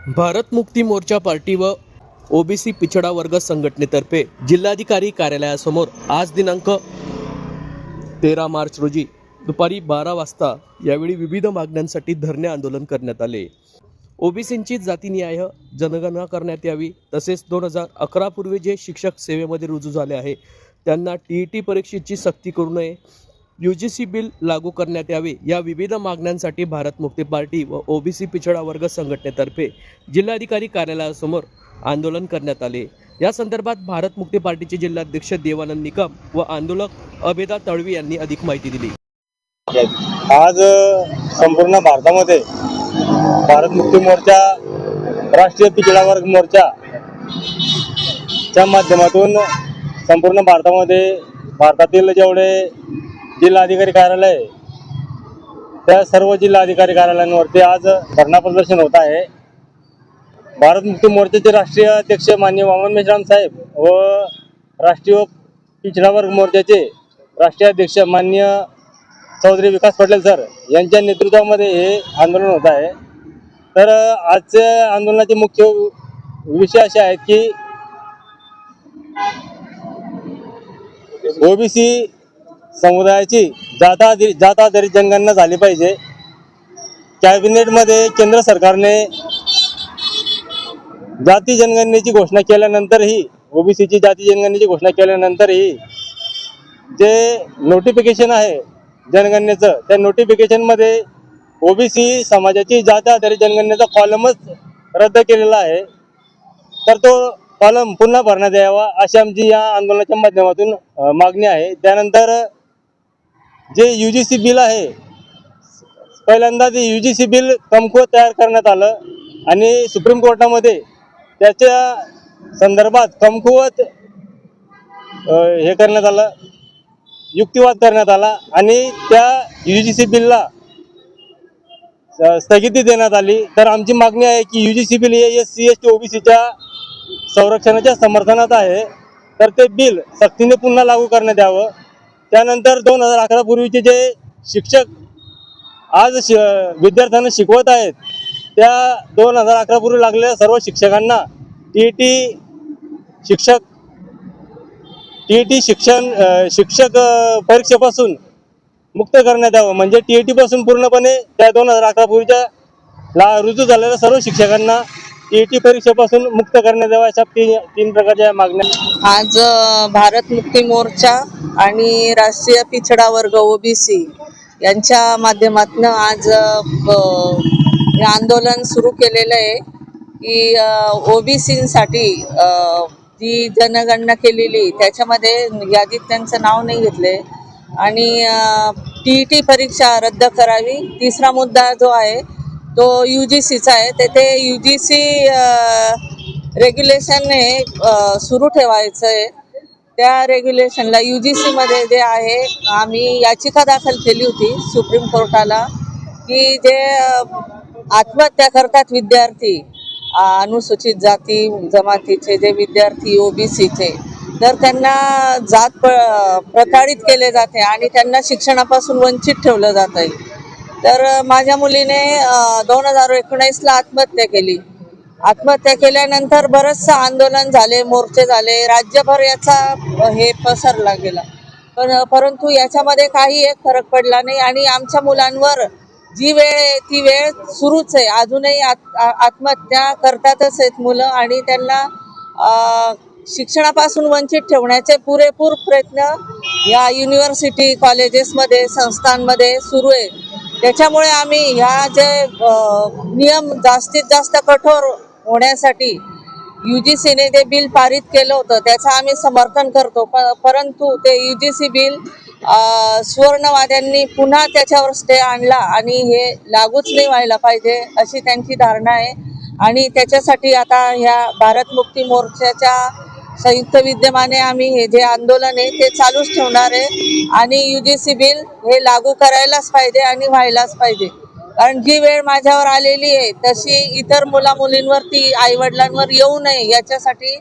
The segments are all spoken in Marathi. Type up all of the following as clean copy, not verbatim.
भारत मुक्ती मोर्चा पार्टी व ओबीसी पिछड़ा वर्ग संघटनेतर्फे जिल्हाधिकारी कार्यालयासमोर आज दिनांक 13 मार्च रोजी दुपारी 12 वाजता यावेळी विविध मागण्यांसाठी धरणे आंदोलन करण्यात आले। ओबीसींची जाती न्याय जनगणना करण्यात यावी, तसेच 2011 पूर्वी जे शिक्षक सेवेमध्ये रुजू झाले आहे त्यांना टीईटी परीक्षेची सक्ती करू नये, यूजीसी बिल लागू करण्यात यावे, या विविध मागण्यांसाठी भारत मुक्ती पार्टी व ओबीसी पिछड़ा वर्ग संघटनेतर्फे जिल्हाधिकारी कार्यालयासमोर आंदोलन करण्यात आले। या संदर्भात भारत मुक्ती पार्टीचे जिल्हाध्यक्ष देवानंद निकम व आंदोलक अभेदा तळवी यांनी अधिक माहिती दिली। आज संपूर्ण भारतामध्ये भारत मुक्ती मोर्चा, राष्ट्रीय पिछड़ा वर्ग मोर्चा च्या माध्यमातून संपूर्ण भारतातील जेवढे जिल्हाधिकारी कार्यालय त्या सर्व जिल्हाधिकारी कार्यालयांवरती आज धरणा प्रदर्शन होत आहे। भारत मुक्ती मोर्चाचे राष्ट्रीय अध्यक्ष माननीय वामन मेश्राम साहेब व राष्ट्रीय पिछड़ा वर्ग मोर्चाचे राष्ट्रीय अध्यक्ष माननीय चौधरी विकास पटेल सर यांच्या नेतृत्वामध्ये हे आंदोलन होत आहे। तर आजच्या आंदोलनाचे मुख्य विषय असे आहेत की ओबीसी समुदायाची जात आधारित जनगणना झाली पाहिजे। कॅबिनेटमध्ये केंद्र सरकारने जाती जनगणनेची घोषणा केल्यानंतरही, ओबीसीची जाती जनगणनेची घोषणा केल्यानंतरही जे नोटिफिकेशन आहे जनगणनेचं, त्या नोटिफिकेशनमध्ये ओबीसी समाजाची जात आधारित जनगणनेचा कॉलमच रद्द केलेला आहे। तर तो कॉलम पुन्हा भरण्यात यावा अशी आमची या आंदोलनाच्या माध्यमातून मागणी आहे। त्यानंतर जे यूजीसी बिल आहे, पहिल्यांदा ते यूजीसी बिल कमकुवत तयार करण्यात आलं आणि सुप्रीम कोर्टामध्ये त्याच्या संदर्भात कमकुवत हे करण्यात आलं, युक्तिवाद करण्यात आला आणि त्या यूजीसी बिलला स्थगिती देण्यात आली। तर आमची मागणी आहे की यूजीसी बिल हे एससी एसटी ओबीसीच्या संरक्षणाच्या समर्थनात आहे, तर ते बिल सक्तीने पुन्हा लागू करण्यात यावं। त्यानंतर 2011 पूर्वीचे जे शिक्षक आज विद्यार्थ्यांना शिकवत आहेत, त्या 2011 पूर्वी लागलेल्या सर्व शिक्षकांना टीईटी शिक्षक परीक्षेपासून मुक्त करण्यात यावं। म्हणजे टीईटी पासून पूर्णपणे त्या 2011 पूर्वीच्या रुजू झालेल्या सर्व शिक्षकांना टीईटी परीक्षेपासून मुक्त करण्यात यावं। अशा तीन प्रकारच्या मागण्या आज भारत मुक्ती मोर्चा आणि राष्ट्रीय पिछड़ा वर्ग ओबीसी यांच्या माध्यमातून आज हे आंदोलन सुरू केलेलं आहे की ओबीसींसाठी जी जनगणना केलेली त्याच्यामध्ये यादीत त्यांचं नाव नाही घेतले आणि टीईटी परीक्षा रद्द करावी। तिसरा मुद्दा जो आहे तो यूजीसीचा आहे, तेथे यूजीसी रेग्युलेशन हे सुरू ठेवायचं आहे। त्या रेग्युलेशनला यूजीसीमध्ये जे आहे, आम्ही याचिका दाखल केली होती सुप्रीम कोर्टाला की जे आत्महत्या करतात विद्यार्थी, अनुसूचित जाती जमातीचे जे विद्यार्थी ओबीसीचे, तर त्यांना जात प्रताडित केले जाते आणि त्यांना शिक्षणापासून वंचित ठेवलं जात आहे। तर माझ्या मुलीने 2019ला आत्महत्या केली। आत्महत्या केल्यानंतर बरंचसं आंदोलन झाले, मोर्चे झाले, राज्यभर याचा हे पसरला गेला, परंतु याच्यामध्ये काही एक फरक पडला नाही आणि आमच्या मुलांवर जी वेळ आहे ती वेळ सुरूच आहे। अजूनही आत्महत्या करतातच आहेत मुलं आणि त्यांना शिक्षणापासून वंचित ठेवण्याचे पुरेपूर प्रयत्न या युनिव्हर्सिटी, कॉलेजेसमध्ये, संस्थांमध्ये सुरू आहे। त्याच्यामुळे आम्ही ह्या जे नियम जास्तीत जास्त कठोर होण्यासाठी यूजीसीने जे बिल पारित केलं होतं त्याचं आम्ही समर्थन करतो, परंतु ते यूजीसी बिल सुवर्णवाद्यांनी पुन्हा त्याच्यावर स्टे आणला आणि हे लागूच नाही व्हायला पाहिजे अशी त्यांची धारणा आहे। आणि त्याच्यासाठी आता ह्या भारत मुक्ती मोर्चाच्या संयुक्त विद्यमाने आम्ही हे जे आंदोलन आहे ते चालूच ठेवणार आहे आणि यूजीसी बिल हे लागू करायलाच पाहिजे आणि व्हायलाच पाहिजे। कारण जी वेळ माझ्यावर आलेली आहे तशी इतर मुलींवरती, आईवडिलांवर येऊ नये याच्यासाठी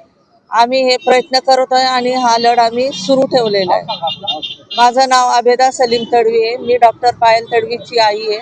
आम्ही हे प्रयत्न करतोय आणि हा लढा आम्ही सुरू ठेवलेला आहे। माझं नाव आबेदा सलीम तडवी आहे. मी डॉक्टर पायल तडवीची आई आहे.